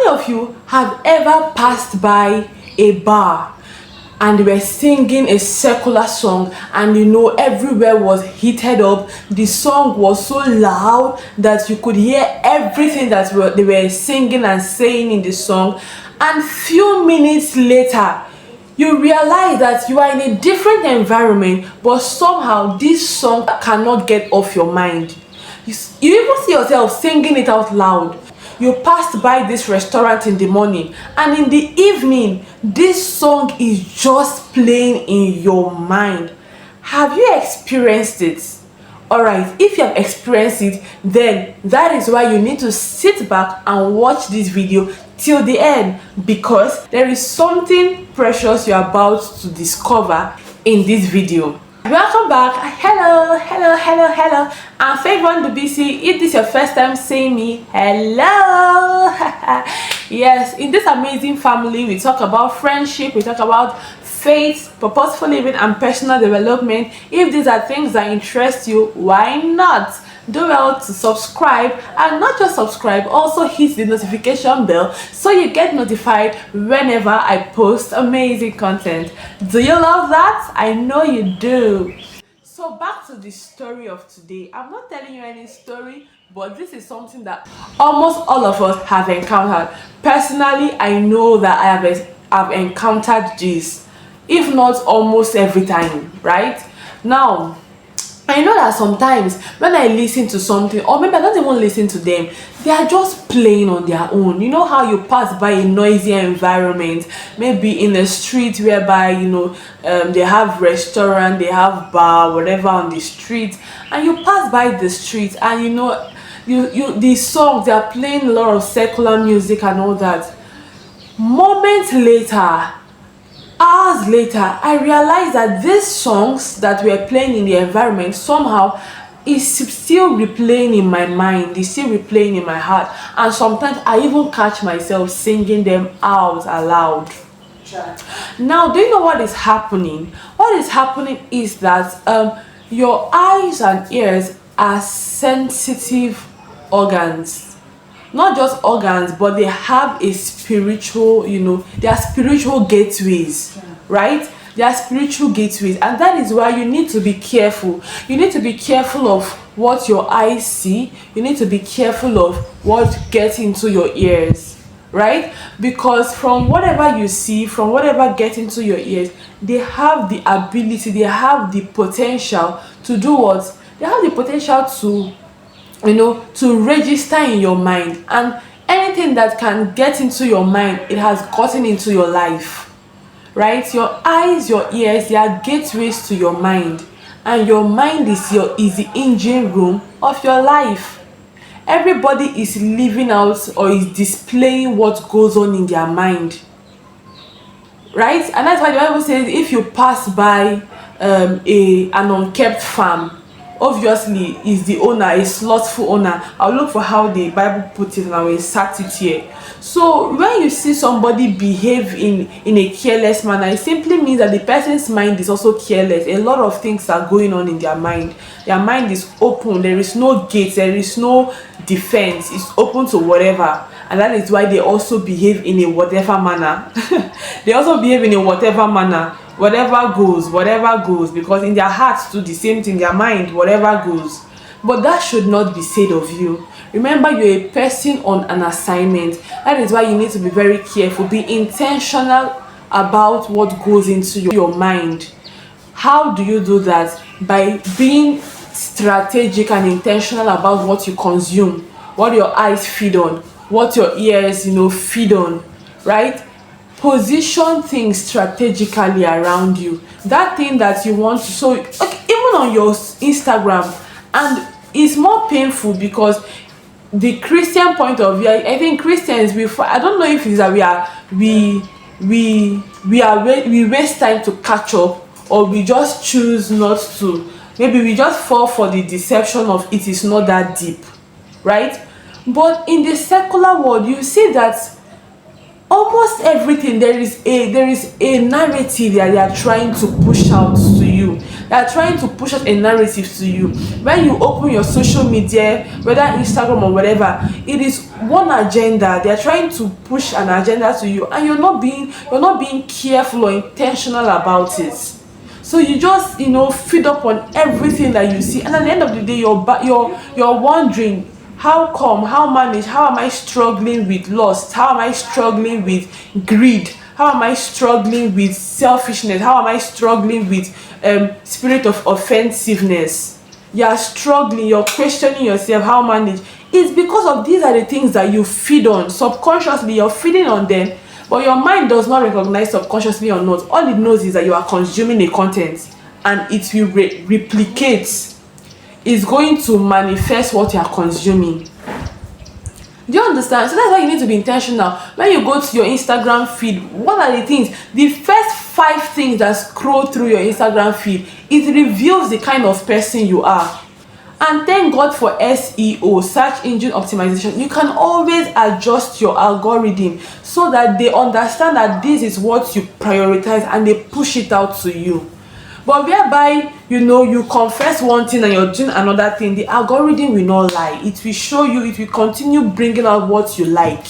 many of you have ever passed by a bar and they were singing a secular song, and everywhere was heated up? The song was so loud that you could hear everything that they were singing and saying in the song, and few minutes later you realize that you are in a different environment, but somehow this song cannot get off your mind. You even see yourself singing it out loud. You passed by this restaurant in the morning, and in the evening this song is just playing in your mind. Have you experienced it? Alright, if you have experienced it, then that is why you need to sit back and watch this video till the end, because there is something precious you're about to discover in this video. Welcome back. Hello. I'm Favon Dubisi. If this is your first time seeing me, hello. Yes, in this amazing family we talk about friendship, we talk about faith, purposeful living, and personal development. If these are things that interest you, why not? Do well to subscribe, and not just subscribe, also hit the notification bell so you get notified whenever I post amazing content. Do you love that? I know you do. So back to the story of today. I'm not telling you any story, but this is something that almost all of us have encountered. Personally, I know that I've encountered this, if not almost every time, right? Now, I know that sometimes when I listen to something, or maybe I don't even listen to them, they are just playing on their own. You know how you pass by a noisy environment, maybe in a street whereby they have restaurant, they have bar, whatever on the street, and you pass by the street, and these songs, they are playing a lot of secular music and all that. Moments later, hours later, I realized that these songs that were playing in the environment somehow is still replaying in my mind, is still replaying in my heart, and sometimes I even catch myself singing them out aloud. Now, do you know what is happening? What is happening is that your eyes and ears are sensitive organs. Not just organs, but they have a spiritual, they are spiritual gateways, right? They are spiritual gateways, and that is why you need to be careful. You need to be careful of what your eyes see. You need to be careful of what gets into your ears, right? Because from whatever you see, from whatever gets into your ears, they have the ability, they have the potential to do what? They have the potential to register in your mind, and anything that can get into your mind, it has gotten into your life, right? Your eyes, your ears, they are gateways to your mind, and your mind is the engine room of your life. Everybody is living out or is displaying what goes on in their mind, right? And that's why the Bible says if you pass by an unkept farm, obviously is the owner a slothful owner. I'll look for how the Bible puts it and I will insert it here. So when you see somebody behave in a careless manner, it simply means that the person's mind is also careless. A lot of things are going on in their mind. Their mind is open. There is no gate, there is no defense. It's open to whatever, and that is why they also behave in a whatever manner. They also behave in a whatever manner. Whatever goes, because in their hearts do the same thing, their mind, whatever goes. But that should not be said of you. Remember, you're a person on an assignment. That is why you need to be very careful. Be intentional about what goes into your mind. How do you do that? By being strategic and intentional about what you consume, what your eyes feed on, what your ears feed on, right? Position things strategically around you. That thing that you want to, so even on your Instagram, and it's more painful because the Christian point of view, I think Christians, I don't know if it's that we waste time to catch up, or we just choose not to. Maybe we just fall for the deception of it is not that deep, right? But in the secular world, you see that almost everything, there is a narrative that they are trying to push out to you. They are trying to push out a narrative to you. When you open your social media, whether Instagram or whatever, it is one agenda. They are trying to push an agenda to you, and you're not being careful or intentional about it. So you just feed up on everything that you see, and at the end of the day, you're wondering, how come, how manage, how am I struggling with lust, how am I struggling with greed, how am I struggling with selfishness, how am I struggling with spirit of offensiveness. You're struggling, you're questioning yourself, how manage. It's because of these are the things that you feed on subconsciously. You're feeding on them, but your mind does not recognize subconsciously or not. All it knows is that you are consuming a content, and it will replicate. It's going to manifest what you are consuming. Do you understand? So that's why you need to be intentional. When you go to your Instagram feed, what are the things? The first 5 things that scroll through your Instagram feed, it reveals the kind of person you are. And thank God for SEO, search engine optimization. You can always adjust your algorithm so that they understand that this is what you prioritize, and they push it out to you. But whereby you confess one thing and you're doing another thing, the algorithm will not lie. It will show you, it will continue bringing out what you like,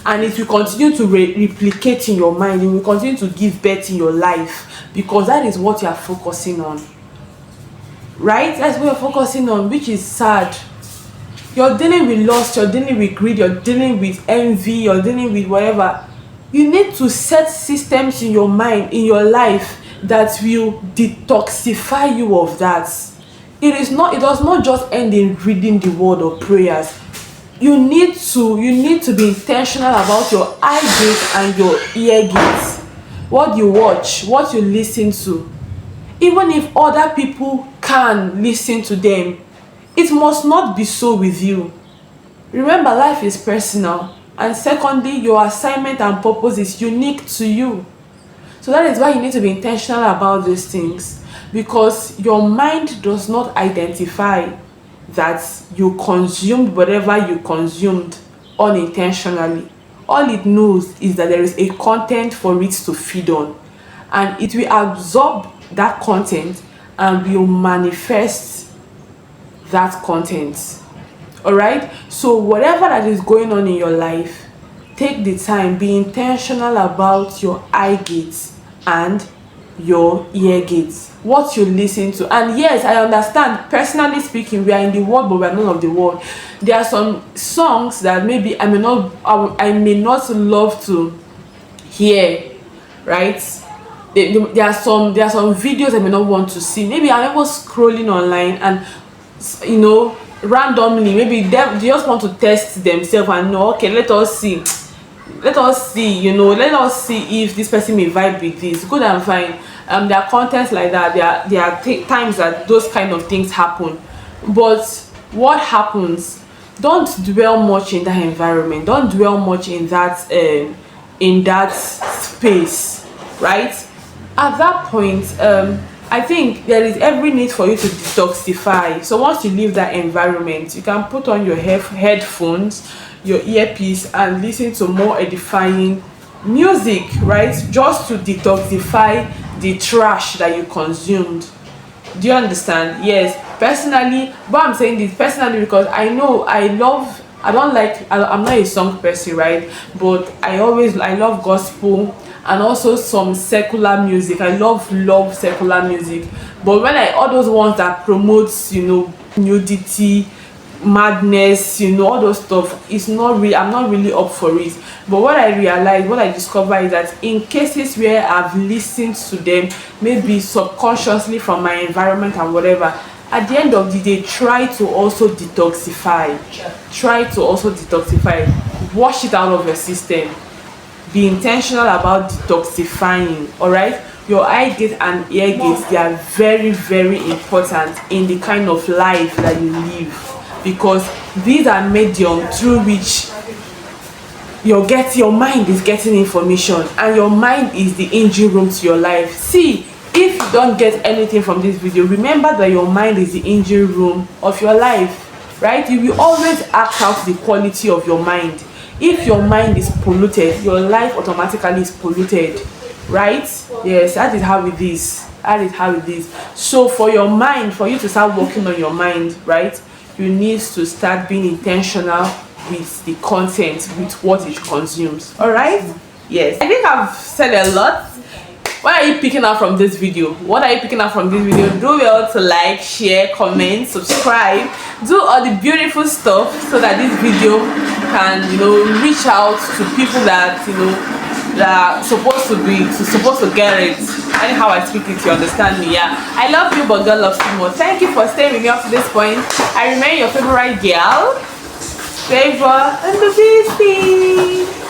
and it will continue to replicate in your mind. It will continue to give birth in your life, because that is what you are focusing on, right? That's what you're focusing on, which is sad. You're dealing with lust, you're dealing with greed, you're dealing with envy, you're dealing with whatever. You need to set systems in your mind, in your life, that will detoxify you of that. It does not just end in reading the word or prayers. You need to be intentional about your eye gate and your ear gate. What you watch, what you listen to. Even if other people can listen to them, it must not be so with you. Remember, life is personal, and secondly, your assignment and purpose is unique to you. So that is why you need to be intentional about these things, because your mind does not identify that you consumed whatever you consumed unintentionally. All it knows is that there is a content for it to feed on, and it will absorb that content and will manifest that content. All right, so whatever that is going on in your life, take the time, be intentional about your eye gates and your ear gates, what you listen to. And yes, I understand, personally speaking, we are in the world, but we are not of the world. There are some songs that maybe I may not love to hear, right? There are some videos I may not want to see. Maybe I'm ever scrolling online, and randomly, maybe they just want to test themselves and know, okay, let us see let us see if this person may vibe with this. Good and fine. There are contents like that. There are times that those kind of things happen. But what happens, don't dwell much in that environment, don't dwell much in that space, right? At that point, I think there is every need for you to detoxify. So once you leave that environment, you can put on your headphones, your earpiece, and listen to more edifying music, right? Just to detoxify the trash that you consumed. Do you understand? Yes. Personally, but I'm saying this personally because I'm not a song person, right? But I love gospel and also some secular music. I love secular music. But when all those ones that promotes, nudity, madness, all those stuff, it's not really, I'm not really up for it. But what I discover is that in cases where I've listened to them, maybe subconsciously from my environment and whatever, at the end of the day, try to also detoxify. Wash it out of your system. Be intentional about detoxifying. All right, your eye gate and ear gates, they are very, very important in the kind of life that you live, because these are medium through which your mind is getting information, and your mind is the engine room to your life. See, if you don't get anything from this video, remember that your mind is the engine room of your life, right? You will always act out the quality of your mind. If your mind is polluted, your life automatically is polluted, right? Yes, that is how it is. That is how it is. So for your mind, for you to start working on your mind, right, you need to start being intentional with the content, with what it consumes. All right? Yes. I think I've said a lot. What are you picking up from this video? What are you picking up from this video? Do well to like, share, comment, subscribe, do all the beautiful stuff so that this video can, reach out to people that, that are supposed to get it. Anyhow I speak it, you understand me? Yeah. I love you, but God loves you more. Thank you for staying with me up to this point. I remain your favorite girl, Favor and the Beastie.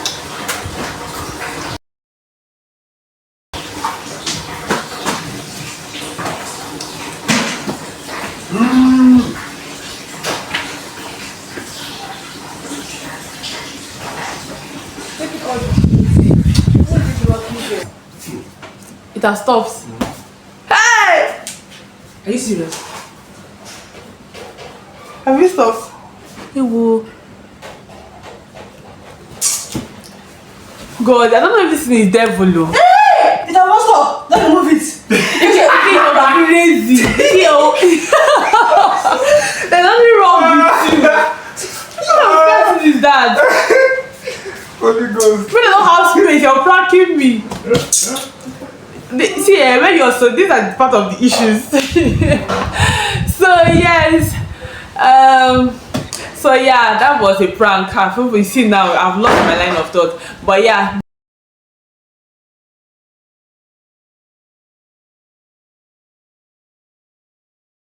It has stopped. Hey! Are you serious? Have you stopped? Ewo. God, I don't know if this thing is devil. Hey! It has not stopped. Don't remove it. You're crazy. There's nothing wrong with you. What kind of person is that? Holy Ghost. When I don't have space, you're pranking me. See, when you're so, these are part of the issues. So yes, so yeah, that was a prank. You see now, I've lost my line of thought. But yeah.